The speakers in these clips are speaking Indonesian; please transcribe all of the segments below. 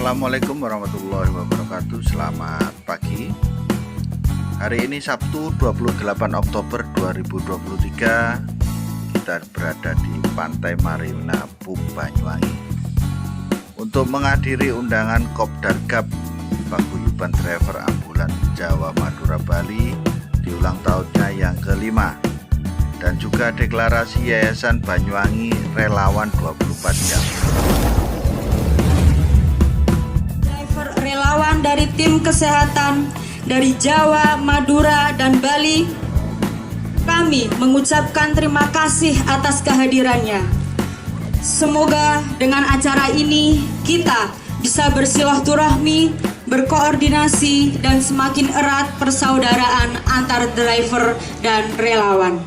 Assalamualaikum warahmatullahi wabarakatuh. Selamat pagi. Hari ini Sabtu 28 Oktober 2023. Kita berada di Pantai Marina Pub Banyuwangi untuk menghadiri undangan Kopdargab Paguyuban Driver Ambulan Jawa Madura Bali di ulang tahunnya yang kelima, dan juga deklarasi Yayasan Banyuwangi Relawan 24 Jam. Relawan dari tim kesehatan dari Jawa, Madura, dan Bali, kami mengucapkan terima kasih atas kehadirannya. Semoga dengan acara ini kita bisa bersilaturahmi, berkoordinasi, dan semakin erat persaudaraan antar driver dan relawan.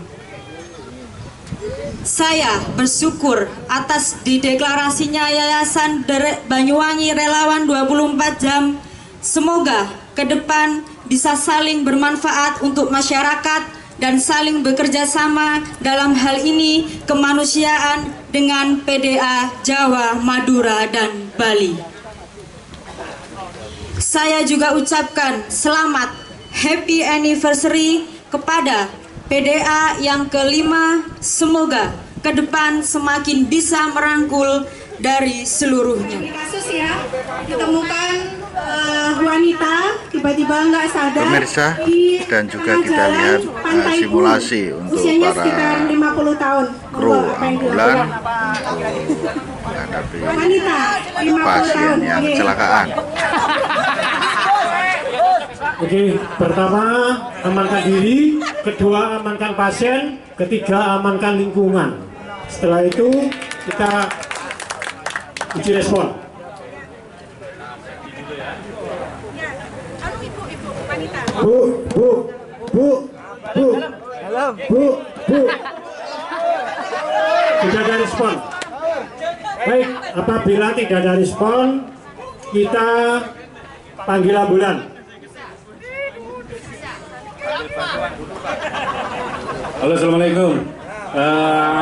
Saya bersyukur atas dideklarasinya Yayasan Banyuwangi Relawan 24 Jam. Semoga ke depan bisa saling bermanfaat untuk masyarakat dan saling bekerja sama dalam hal ini kemanusiaan dengan PDA Jawa, Madura, dan Bali. Saya juga ucapkan selamat happy anniversary kepada PDA yang kelima. Semoga ke depan semakin bisa merangkul dari seluruhnya. Kasus ya, ditemukan wanita tiba-tiba nggak sadar. Pemirsa, dan juga kita lihat simulasi untuk usianya para sekitar 50 tahun. kru ambulan untuk menghadapi Wanita 50 pasien tahun. yang Oke. kecelakaan. Oke, pertama amankan diri, kedua amankan pasien, ketiga amankan lingkungan. Setelah itu kita uji respon. Bu. Tidak ada respon. Baik, apabila tidak ada respon, kita panggil ambulan. Halo, assalamualaikum.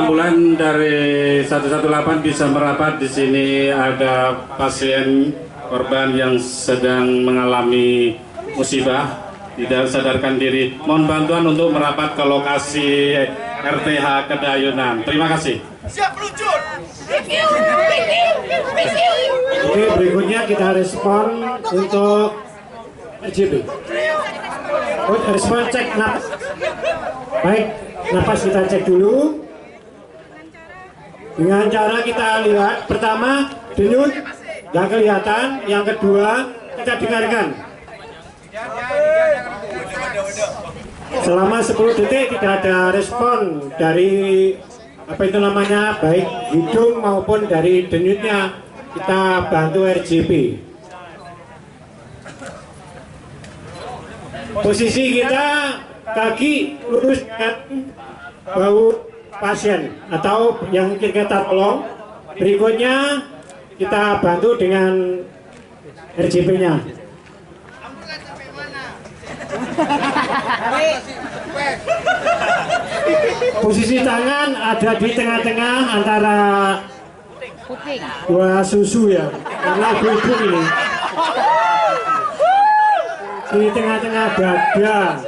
Ambulan dari 118 bisa merapat di sini. Ada pasien korban yang sedang mengalami musibah, tidak sadarkan diri. Mohon bantuan untuk merapat ke lokasi RTH Kedayunan. Terima kasih. Siap meluncur. Oke, berikutnya kita respon untuk RJP. Oh, respon cek napas. Baik, napas kita cek dulu. Dengan cara kita lihat, pertama denyut nggak kelihatan, yang kedua kita dengarkan. Selama 10 detik tidak ada respon dari apa itu namanya, baik hidung maupun dari denyutnya, kita bantu RJP. Posisi kita kaki lurus dengan bau pasien atau yang kita tolong. Berikutnya kita bantu dengan RJP-nya. Posisi tangan ada di tengah-tengah antara dua susu ya, karena ibu ini di tengah-tengah dada.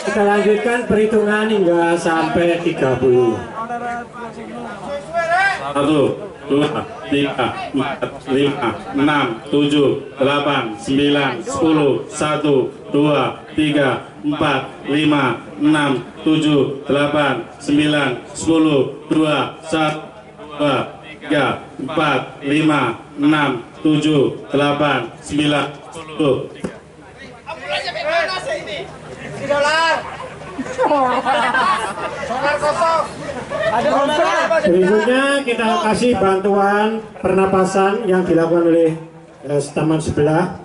Kita lanjutkan perhitungan hingga sampai 30. 1, 2, 3, 4, 5, 6, 7, 8, 9, 10, 1, 2, 3, 4, 5, 6, 7, 8, 9, 10, 2, 1, 2, 3, 4, 5, 6, 7, 8, 9, 10. Ambulannya bagaimana sih ini? Di dolar. Solar kosong. Berikutnya kita kasih bantuan pernapasan yang dilakukan oleh taman sebelah.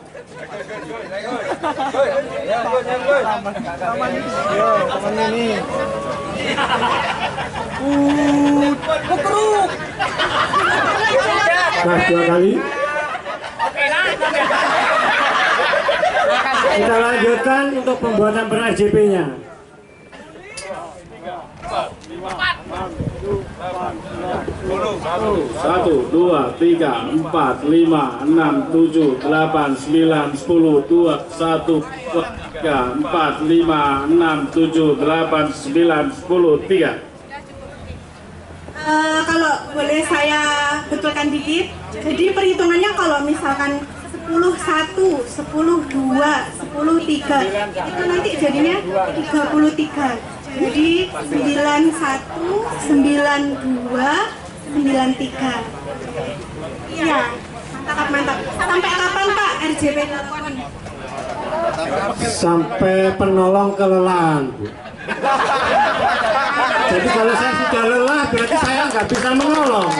Nah, 2 kali. Kita lanjutkan untuk pembuatan per RJP-nya. 1, 2, 3, 4, 5, 6, 7, 8, 9, 10, 2, 1, 2, 3, 4, 5, 6, 7, 8, 9, 10, 3. Kalau boleh saya betulkan dikit, jadi perhitungannya kalau misalkan 10 1, 10 2, 10 3 itu nanti jadinya 33. Jadi 91, 92, 93. Iya, mantap. Sampai kapan Pak RJP dilakukan? Sampai penolong kelelahan, Bu. Jadi kalau saya sudah lelah berarti saya nggak bisa menolong.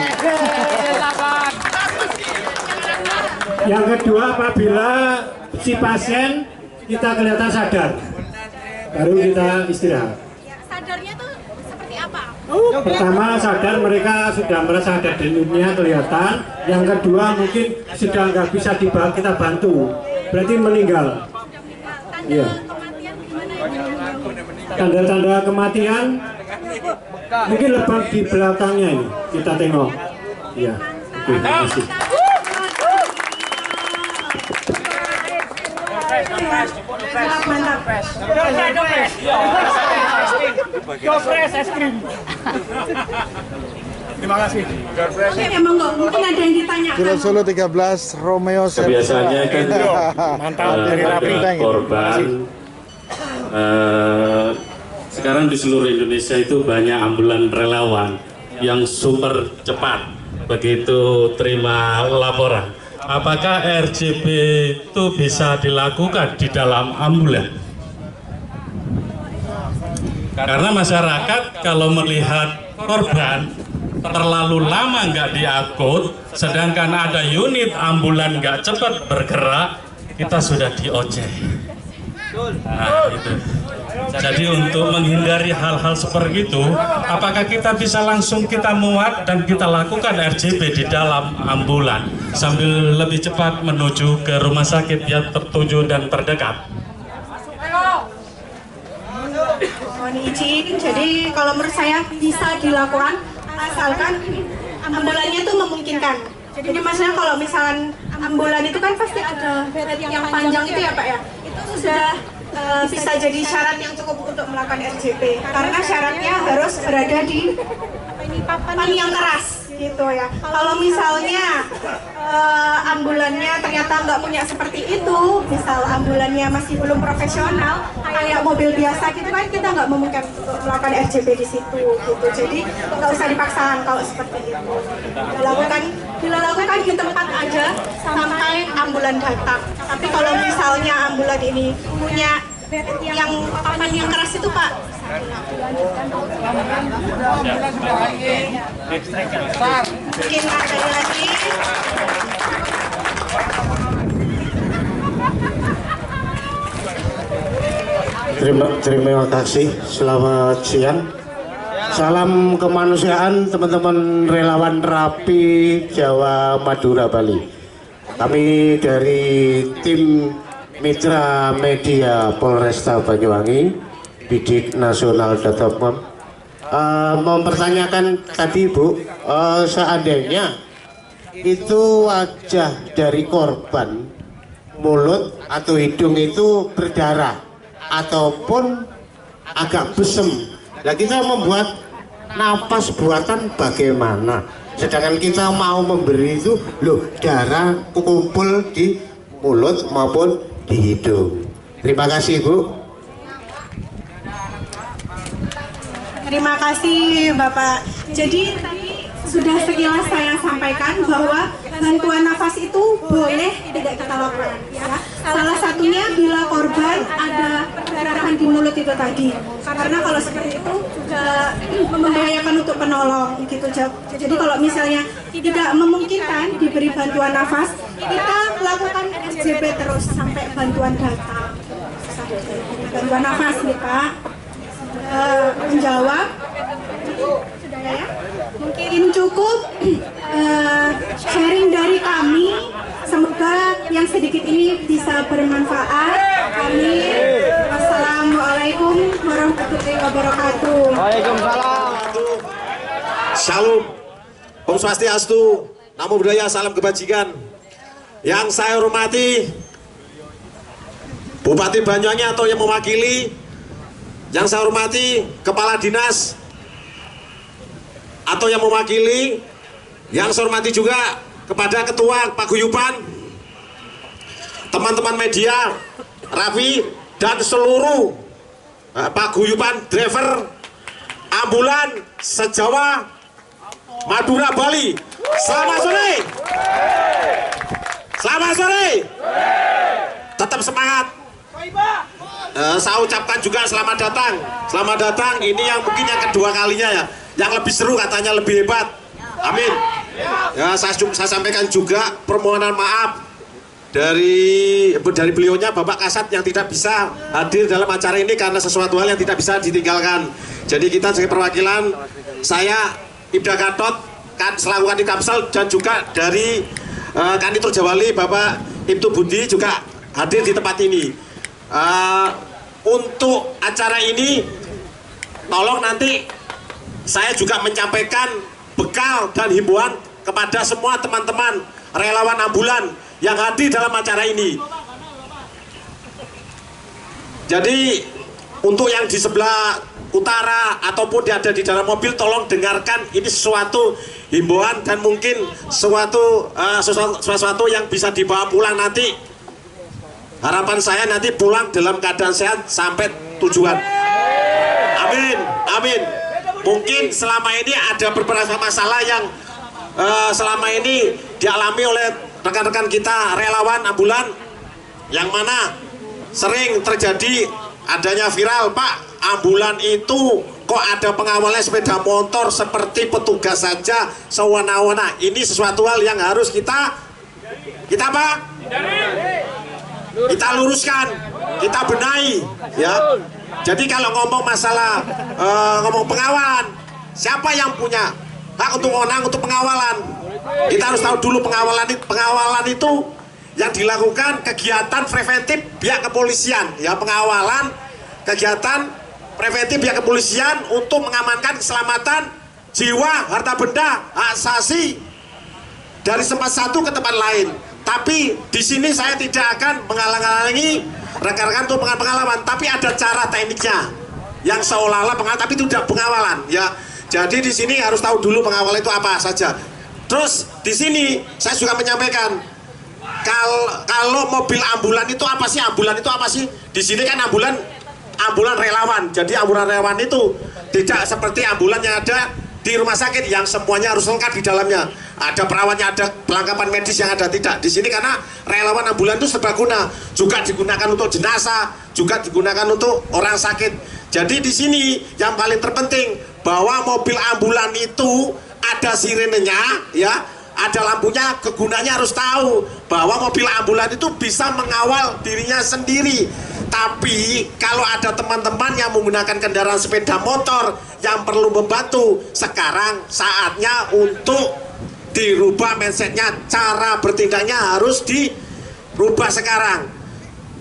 Yang kedua, apabila si pasien kita kelihatan sadar, baru kita istirahat. Sadarnya tuh seperti apa? Pertama, sadar mereka sudah merasa ada denyutnya kelihatan. Yang kedua, mungkin sudah nggak bisa kita bantu, berarti meninggal. Tanda Iya. kematian gimana ya? Tanda-tanda kematian mungkin lebam di belakangnya ini kita tengok. Iya. Oke, terima kasih. Mantap. Terima kasih. Oke, emang nggak mungkin ada yang ditanyakan. Kilo Solo 13 Romeo Kebiasaannya kan korban sekarang di seluruh Indonesia itu banyak ambulan relawan yang super cepat begitu terima laporan. Apakah RJP itu bisa dilakukan di dalam ambulan? Karena masyarakat kalau melihat korban terlalu lama nggak diangkut, sedangkan ada unit ambulan nggak cepat bergerak, kita sudah dioceh. Nah, itu. Jadi untuk menghindari hal-hal seperti itu, apakah kita bisa langsung kita muat dan kita lakukan RJP di dalam ambulan sambil lebih cepat menuju ke rumah sakit yang tertuju dan terdekat? Mohon izin, jadi kalau menurut saya bisa dilakukan asalkan ambulannya itu memungkinkan. Jadi maksudnya kalau misalkan ambulan itu kan pasti ada bed yang panjang itu ya Pak ya. Itu sudah bisa jadi syarat yang cukup untuk melakukan RJP karena syaratnya harus berada di papan yang keras gitu ya. Kalau misalnya ambulannya ternyata nggak punya seperti itu, misal ambulannya masih belum profesional kayak mobil biasa gitu kan, kita nggak memungkinkan untuk melakukan RJP di situ gitu. Jadi nggak usah dipaksakan kalau seperti itu. Dilakukan di tempat aja sampai ambulan datang. Tapi kalau misalnya ambulan ini punya yang papan yang keras itu Pak, mungkin ada lagi. Terima kasih. Selamat siang. Salam kemanusiaan teman-teman relawan Rapi Jawa Madura Bali. Kami dari tim Mitra Media Polresta Banyuwangi, Bidik Nasional.com, mempertanyakan tadi Bu, seandainya itu wajah dari korban, mulut atau hidung itu berdarah ataupun agak besem, nah kita membuat napas buatan bagaimana? Sedangkan kita mau memberi itu loh, darah kumpul di mulut maupun di hidung. Terima kasih Bu. Terima kasih Bapak. Jadi tadi sudah sekilas saya sampaikan bahwa bantuan nafas itu boleh tidak kita lakukan ya. Salah satunya bila korban ada perdarahan di mulut itu tadi. Karena kalau seperti itu juga membahayakan untuk penolong gitu. Jadi kalau misalnya tidak memungkinkan diberi bantuan nafas, kita lakukan RJP terus sampai bantuan datang. Bantuan nafas nih Pak. Menjawab sudah ya, mungkin cukup sharing dari kami, semoga yang sedikit ini bisa bermanfaat. Amin. Wassalamualaikum warahmatullahi wabarakatuh. Waalaikumsalam. Shalom, Om Swastiastu, Namo Buddhaya, salam kebajikan. Yang saya hormati Bupati Banyuwangi atau yang mewakili, yang saya hormati Kepala Dinas atau yang mewakili, yang saya hormati juga kepada Ketua Paguyuban, teman-teman media, Raffi, dan seluruh Paguyuban driver ambulan se-Jawa, Madura, Bali. Selamat sore. Selamat sore. Tetap semangat. Saya ucapkan juga selamat datang. Selamat datang. Ini yang mungkin yang kedua kalinya ya. Yang lebih seru, katanya lebih hebat. Amin. Ya, saya sampaikan juga permohonan maaf dari beliaunya Bapak Kasat yang tidak bisa hadir dalam acara ini karena sesuatu hal yang tidak bisa ditinggalkan. Jadi kita sebagai perwakilan, saya Ibda Gatot selaku Kanit Kamsel, dan juga dari Kanitur Jawali Bapak Ibtu Budi juga hadir di tempat ini. Untuk acara ini tolong nanti saya juga menyampaikan bekal dan himbauan kepada semua teman-teman relawan ambulan yang hadir dalam acara ini. Jadi untuk yang di sebelah utara ataupun yang ada di dalam mobil, tolong dengarkan, ini sesuatu himbauan dan mungkin sesuatu yang bisa dibawa pulang nanti. Harapan saya nanti pulang dalam keadaan sehat sampai tujuan. Amin, amin. Mungkin selama ini ada beberapa masalah yang selama ini dialami oleh rekan-rekan kita relawan ambulan, yang mana sering terjadi adanya viral, Pak, ambulan itu kok ada pengawalnya sepeda motor seperti petugas saja, sewana-wana. Ini sesuatu hal yang harus kita apa? Kita luruskan, kita benahi, ya. Jadi kalau ngomong masalah ngomong pengawalan, siapa yang punya hak untuk wewenang untuk pengawalan? Kita harus tahu dulu pengawalan itu yang dilakukan kegiatan preventif pihak kepolisian, ya, pengawalan kegiatan preventif pihak kepolisian untuk mengamankan keselamatan jiwa, harta benda, hak asasi dari tempat satu ke tempat lain. Tapi di sini saya tidak akan menghalang-halangi rekan-rekan untuk pengalaman, tapi ada cara tekniknya yang seolah-olah pengawalan, tapi itu tidak pengawalan, ya. Jadi di sini harus tahu dulu pengawalan itu apa saja. Terus di sini saya juga menyampaikan, kalau mobil ambulan itu apa sih? Ambulan itu apa sih? Di sini kan ambulan relawan. Jadi ambulan relawan itu tidak seperti ambulan yang ada di rumah sakit yang semuanya harus lengkap di dalamnya. Ada perawatnya, ada perlengkapan medis yang ada, tidak. Di sini karena relawan ambulan itu serbaguna, juga digunakan untuk jenazah, juga digunakan untuk orang sakit. Jadi di sini yang paling terpenting bahwa mobil ambulan itu ada sirenenya, ya, ada lampunya. Kegunaannya harus tahu bahwa mobil ambulan itu bisa mengawal dirinya sendiri. Tapi kalau ada teman-teman yang menggunakan kendaraan sepeda motor yang perlu membantu, sekarang saatnya untuk dirubah mindsetnya, cara bertindaknya harus dirubah sekarang.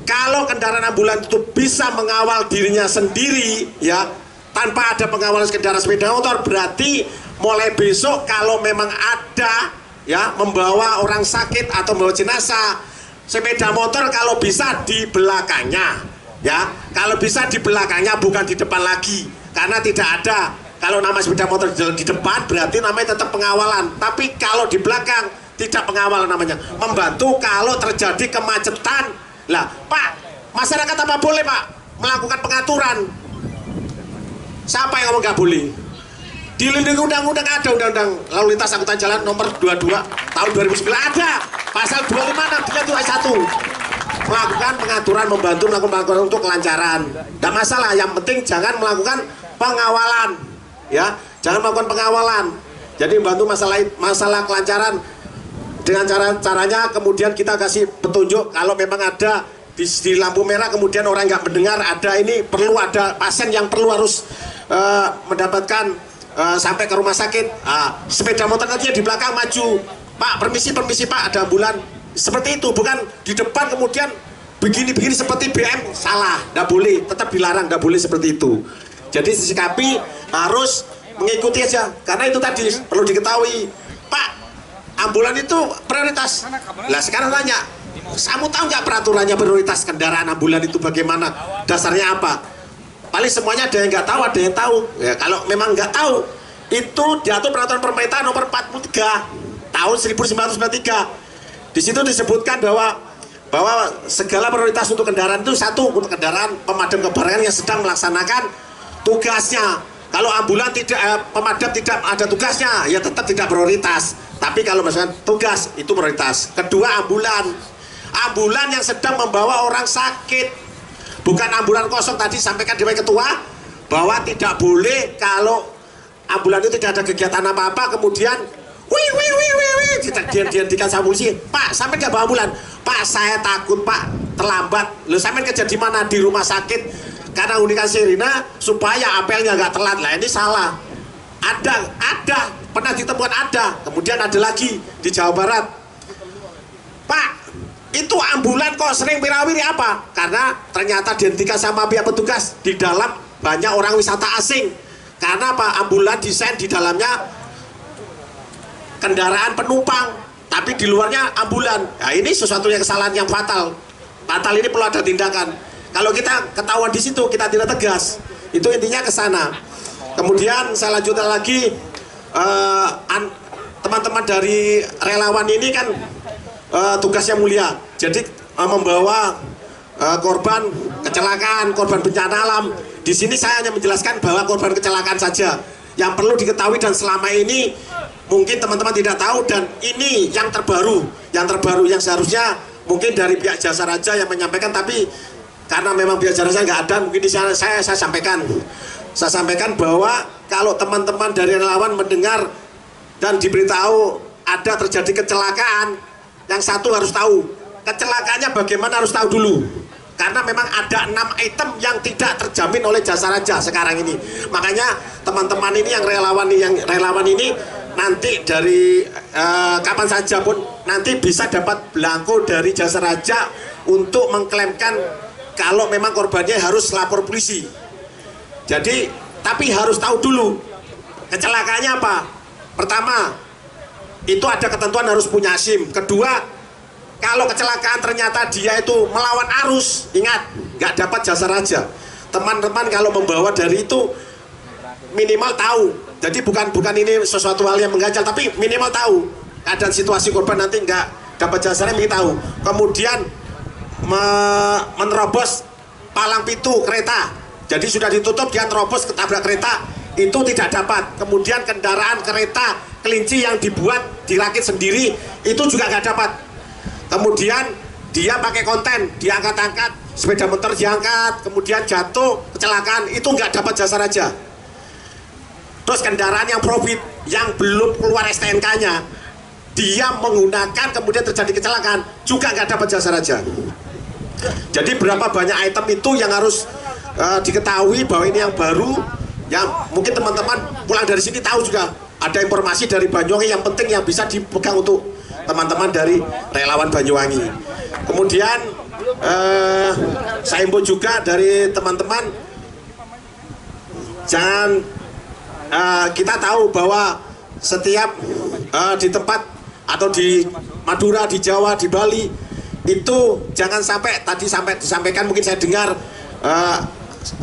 Kalau kendaraan ambulan itu bisa mengawal dirinya sendiri, ya, tanpa ada pengawalan kendaraan sepeda motor, berarti mulai besok kalau memang ada, ya, membawa orang sakit atau membawa jenazah, sepeda motor kalau bisa di belakangnya, ya, kalau bisa di belakangnya, bukan di depan lagi, karena tidak ada. Kalau nama sepeda motor di depan berarti namanya tetap pengawalan, tapi kalau di belakang tidak pengawalan namanya, membantu kalau terjadi kemacetan. Lah, Pak, masyarakat apa boleh, Pak, melakukan pengaturan? Siapa yang ngomong nggak boleh? Dilindungi undang-undang, ada undang-undang lalu lintas angkutan jalan nomor 22 tahun 2009, ada pasal 256 ayat 1, melakukan pengaturan, membantu melakukan pengaturan untuk kelancaran. Tidak masalah, yang penting jangan melakukan pengawalan, ya, jangan melakukan pengawalan. Jadi membantu masalah kelancaran dengan caranya kemudian kita kasih petunjuk kalau memang ada di lampu merah kemudian orang nggak mendengar, ada ini perlu ada pasien yang perlu harus mendapatkan sampai ke rumah sakit, sepeda motor nanti di belakang maju, Pak, permisi Pak, ada ambulan, seperti itu, bukan di depan kemudian begini seperti BM, salah, nggak boleh, tetap dilarang, nggak boleh seperti itu. Jadi disikapi harus mengikuti aja, karena itu tadi perlu diketahui, Pak, ambulan itu prioritas. Lah sekarang tanya, kamu tahu nggak peraturannya prioritas kendaraan ambulan itu bagaimana? Dasarnya apa? Paling semuanya ada yang nggak tahu, ada yang tahu. Ya, kalau memang nggak tahu, itu diatur peraturan pemerintah nomor 43 tahun 1993. Di situ disebutkan bahwa segala prioritas untuk kendaraan itu satu, untuk kendaraan pemadam kebakaran yang sedang melaksanakan tugasnya. Kalau ambulan tidak, pemadam tidak ada tugasnya, ya tetap tidak prioritas. Tapi kalau misalkan tugas itu prioritas. Kedua, ambulan yang sedang membawa orang sakit, bukan ambulan kosong. Tadi sampaikan Dewan Ketua bahwa tidak boleh kalau ambulan itu tidak ada kegiatan apa-apa, kemudian dihentikan sama polisi. Pak, sampai nggak bawa ambulan? Pak, saya takut Pak terlambat. Lo sampai kerja di mana? Di rumah sakit. Karena unikan sirine supaya apelnya nggak telat. Lah ini salah. Ada pernah ditemukan ada. Kemudian ada lagi di Jawa Barat. Pak, itu ambulan kok sering wirawiri apa? Karena ternyata dihentikan sama pihak petugas. Di dalam banyak orang wisata asing. Karena apa? Ambulan desain di dalamnya kendaraan penumpang, tapi di luarnya ambulan. Nah, ini sesuatu yang kesalahan yang fatal. Fatal ini perlu ada tindakan. Kalau kita ketahuan di situ, kita tidak tegas. Itu intinya ke sana. Kemudian saya lanjutkan lagi, teman-teman dari relawan ini kan tugasnya mulia. Jadi membawa korban kecelakaan, korban bencana alam. Di sini saya hanya menjelaskan bahwa korban kecelakaan saja. Yang perlu diketahui dan selama ini mungkin teman-teman tidak tahu, dan ini yang terbaru yang seharusnya mungkin dari pihak Jasa Raja yang menyampaikan, tapi karena memang pihak Jasa Raja nggak ada, mungkin di sana saya sampaikan bahwa kalau teman-teman dari relawan mendengar dan diberitahu ada terjadi kecelakaan, yang satu harus tahu kecelakaannya bagaimana, harus tahu dulu. Karena memang ada 6 item yang tidak terjamin oleh Jasa Raja sekarang ini. Makanya teman-teman ini yang relawan ini nanti dari kapan saja pun nanti bisa dapat belangko dari Jasa Raja untuk mengklaimkan kalau memang korbannya harus lapor polisi. Jadi tapi harus tahu dulu kecelakaannya apa. Pertama, itu ada ketentuan harus punya SIM. Kedua, kalau kecelakaan ternyata dia itu melawan arus, ingat, nggak dapat Jasa Raja. Teman-teman kalau membawa dari itu minimal tahu. Jadi bukan ini sesuatu hal yang mengganjal, tapi minimal tahu keadaan situasi korban, nanti nggak dapat Jasa Raja, tahu. Kemudian menerobos palang pintu kereta. Jadi sudah ditutup, dia terobos ketabrak kereta, itu tidak dapat. Kemudian kendaraan kereta kelinci yang dirakit sendiri, itu juga nggak dapat. Kemudian dia pakai konten, diangkat-angkat, sepeda motor diangkat, kemudian jatuh, kecelakaan, itu nggak dapat Jasa Raja. Terus kendaraan yang profit, yang belum keluar STNK-nya, dia menggunakan, kemudian terjadi kecelakaan, juga nggak dapat Jasa Raja. Jadi berapa banyak item itu yang harus diketahui, bahwa ini yang baru, yang mungkin teman-teman pulang dari sini tahu juga, ada informasi dari Banyuwangi yang penting yang bisa dipegang untuk teman-teman dari relawan Banyuwangi. Kemudian saya himbau juga dari teman-teman, jangan, kita tahu bahwa setiap di tempat atau di Madura, di Jawa, di Bali, itu jangan sampai, tadi disampaikan mungkin saya dengar,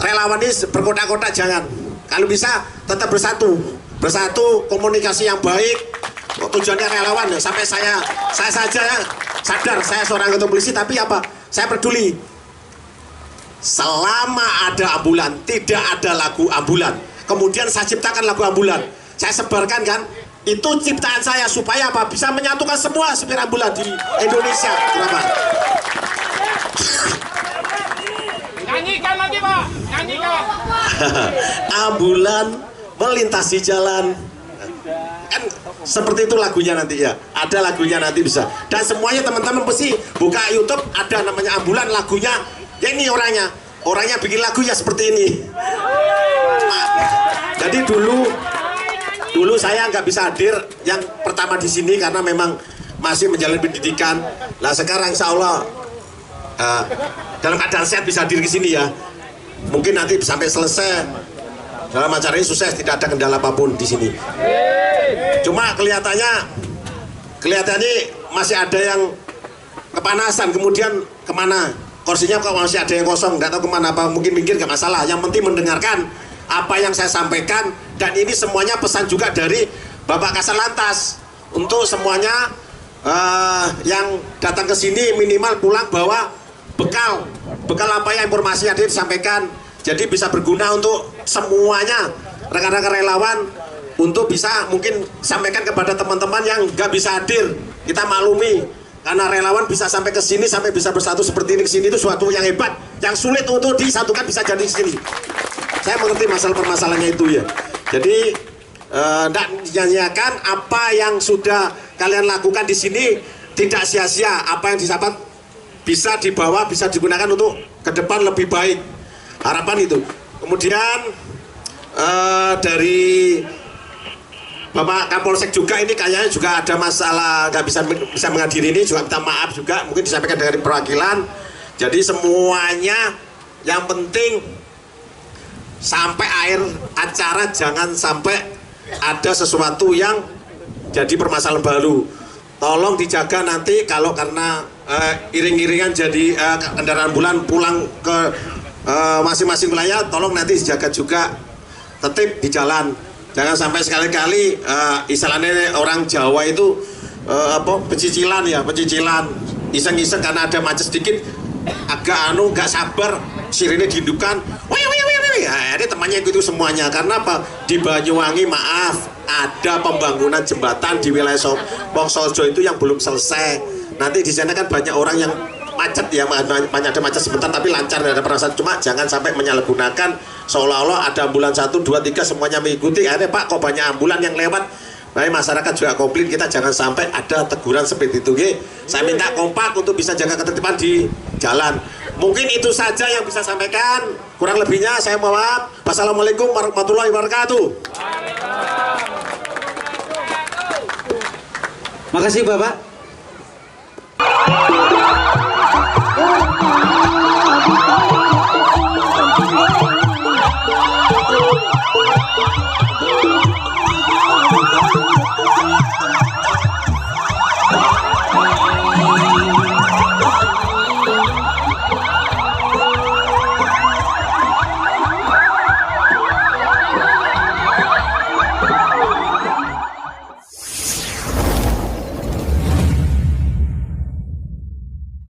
relawan ini berkotak-kotak, jangan. Kalau bisa tetap bersatu, komunikasi yang baik. Tujuannya relawan ya, sampai saya saja ya, sadar saya seorang ketua polisi, tapi apa, saya peduli. Selama ada ambulan, tidak ada lagu ambulan, kemudian saya ciptakan lagu ambulan, saya sebarkan kan, itu ciptaan saya, supaya apa, bisa menyatukan semua supir ambulan di Indonesia. Kenapa? Nyanyikan lagi Pak, nyanyikan. Ambulan melintasi jalan, kan seperti itu lagunya nanti ya, ada lagunya nanti bisa. Dan semuanya teman-teman pasti buka YouTube, ada namanya ambulan, lagunya ya, ini orangnya bikin lagu ya seperti ini. Jadi dulu saya nggak bisa hadir yang pertama di sini karena memang masih menjalani pendidikan. Nah sekarang insya Allah dalam keadaan sehat bisa hadir ke sini ya. Mungkin nanti sampai selesai dalam acara ini sukses, tidak ada kendala apapun di sini. Cuma kelihatannya masih ada yang kepanasan, kemudian kemana kursinya kok masih ada yang kosong, nggak tahu kemana, apa mungkin minggir, nggak masalah, yang penting mendengarkan apa yang saya sampaikan. Dan ini semuanya pesan juga dari Bapak Kasat Lantas untuk semuanya yang datang ke sini minimal pulang bawa bekal apa yang informasi yang disampaikan, jadi bisa berguna untuk semuanya rekan-rekan relawan, untuk bisa mungkin sampaikan kepada teman-teman yang nggak bisa hadir. Kita maklumi karena relawan bisa sampai ke sini, sampai bisa bersatu seperti ini ke sini, itu suatu yang hebat, yang sulit untuk disatukan bisa jadi di sini. Saya mengerti masalah permasalahannya itu ya. Jadi tidak menyanyiakan apa yang sudah kalian lakukan di sini, tidak sia-sia. Apa yang disampaikan bisa dibawa, bisa digunakan untuk ke depan lebih baik. Harapan itu. Kemudian dari Bapak Kapolsek juga ini kayaknya juga ada masalah, nggak bisa menghadiri ini, juga minta maaf juga, mungkin disampaikan dari perwakilan. Jadi semuanya yang penting sampai akhir acara jangan sampai ada sesuatu yang jadi permasalahan baru. Tolong dijaga nanti kalau karena iring-iringan jadi kendaraan ambulan pulang ke masing-masing wilayah, tolong nanti dijaga juga tertib di jalan. Jangan sampai sekali-kali istilahnya orang Jawa itu pecicilan, iseng-iseng karena ada macet sedikit, agak nggak sabar, sirine dihindukan, ini temannya itu semuanya. Karena apa? Di Banyuwangi maaf, ada pembangunan jembatan di wilayah Wongsorejo itu yang belum selesai. Nanti di sana kan banyak orang yang macet ya, banyak ada macet sebentar tapi lancar, ada perasaan. Cuma jangan sampai menyalahgunakan seolah-olah ada ambulan 1, 2, 3 semuanya mengikuti. Akhirnya Pak kok banyak ambulan yang lewat. Baik, masyarakat juga komplain, kita jangan sampai ada teguran seperti itu. Saya minta kompak untuk bisa jaga ketertiban di jalan. Mungkin itu saja yang bisa sampaikan. Kurang lebihnya saya mohon maaf. Wassalamualaikum warahmatullahi wabarakatuh. Makasih Bapak.